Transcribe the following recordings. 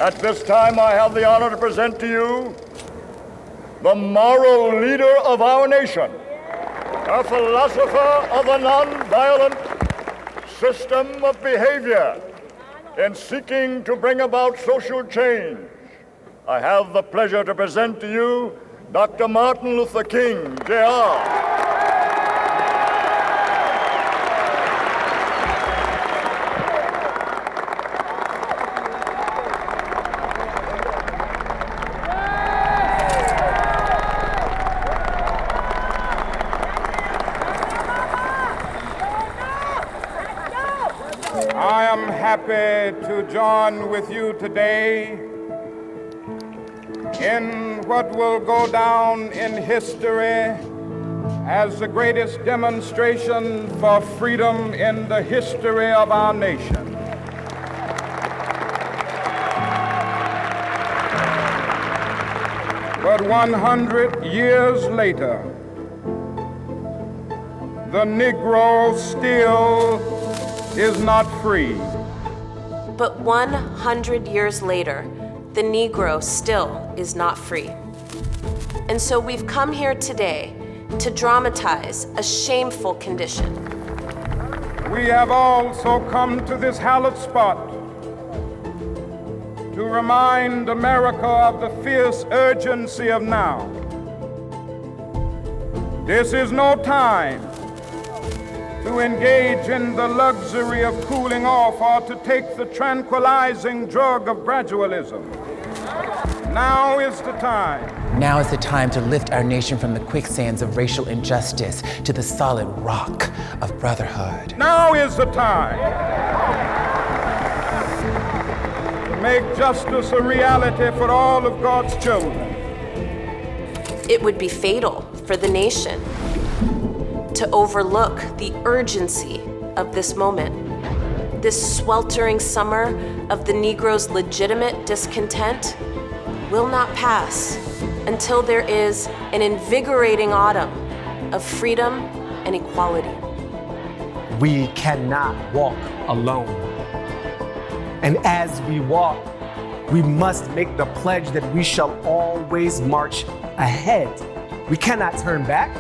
At this time, I have the honor to present to you the moral leader of our nation, a philosopher of a nonviolent system of behavior in seeking to bring about social change. I have the pleasure to present to you Dr. Martin Luther King, Jr. I am happy to join with you today in what will go down in history as the greatest demonstration for freedom in the history of our nation. But 100 years later, the Negro still is not free. But 100 years later, the Negro still is not free. And so we've come here today to dramatize a shameful condition. We have also come to this hallowed spot to remind America of the fierce urgency of now. This is no time to engage in the luxury of cooling off or to take the tranquilizing drug of gradualism. Now is the time. Now is the time to lift our nation from the quicksands of racial injustice to the solid rock of brotherhood. Now is the time to make justice a reality for all of God's children. It would be fatal for the nation to overlook the urgency of this moment. This sweltering summer of the Negro's legitimate discontent will not pass until there is an invigorating autumn of freedom and equality. We cannot walk alone. And as we walk, we must make the pledge that we shall always march ahead. We cannot turn back.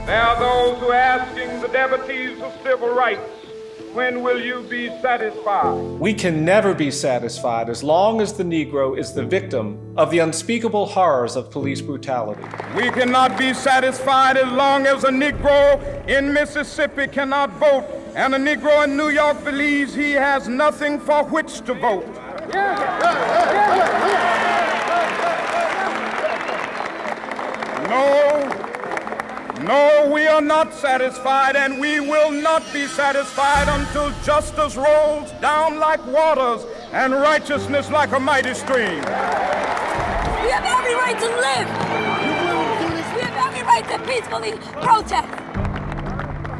There are those who are asking the devotees of civil rights, when will you be satisfied? We can never be satisfied as long as the Negro is the victim of the unspeakable horrors of police brutality. We cannot be satisfied as long as a Negro in Mississippi cannot vote and a Negro in New York believes he has nothing for which to vote. No, we are not satisfied, and we will not be satisfied until justice rolls down like waters and righteousness like a mighty stream. We have every right to live. We have every right to peacefully protest.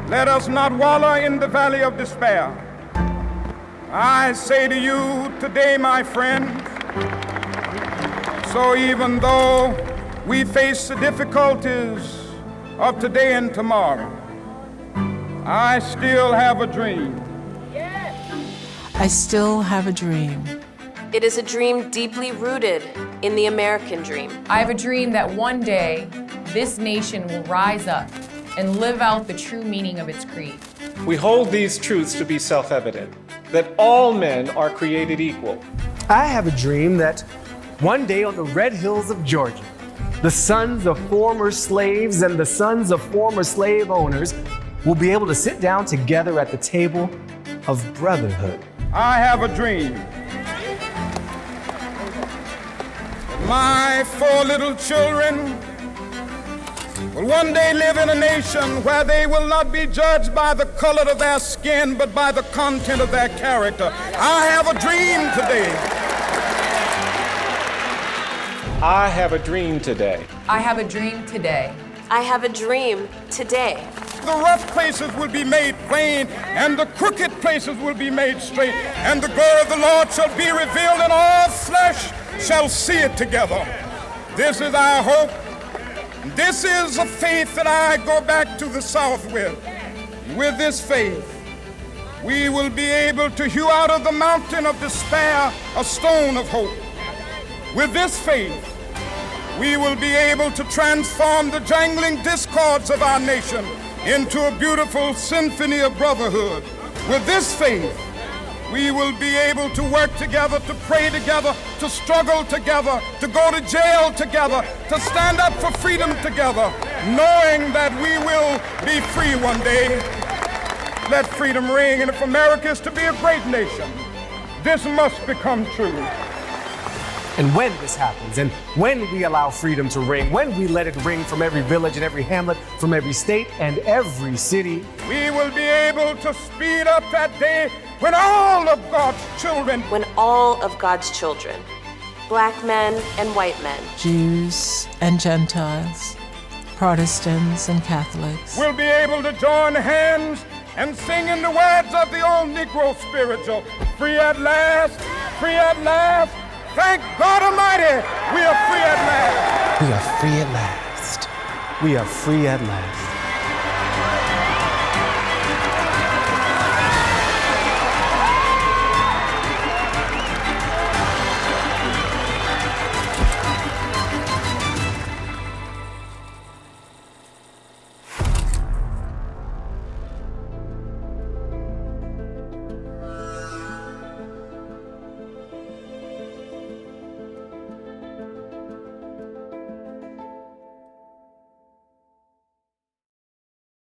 Let us not wallow in the valley of despair. I say to you today, my friends, so even though we face the difficulties of today and tomorrow, I still have a dream. I still have a dream. It is a dream deeply rooted in the American dream. I have a dream that one day this nation will rise up and live out the true meaning of its creed. We hold these truths to be self-evident, that all men are created equal. I have a dream that one day on the red hills of Georgia, the sons of former slaves and the sons of former slave owners will be able to sit down together at the table of brotherhood. I have a dream. My 4 little children will one day live in a nation where they will not be judged by the color of their skin, but by the content of their character. I have a dream today. I have a dream today. I have a dream today. I have a dream today. The rough places will be made plain, and the crooked places will be made straight, and the glory of the Lord shall be revealed, and all flesh shall see it together. This is our hope. This is a faith that I go back to the South with. With this faith, we will be able to hew out of the mountain of despair a stone of hope. With this faith, we will be able to transform the jangling discords of our nation into a beautiful symphony of brotherhood. With this faith, we will be able to work together, to pray together, to struggle together, to go to jail together, to stand up for freedom together, knowing that we will be free one day. Let freedom ring, and if America is to be a great nation, this must become true. And when this happens, and when we allow freedom to ring, when we let it ring from every village and every hamlet, from every state and every city, we will be able to speed up that day when all of God's children, black men and white men, Jews and Gentiles, Protestants and Catholics, will be able to join hands and sing in the words of the old Negro spiritual, free at last, free at last. Thank God Almighty, we are free at last. We are free at last. we are free at last.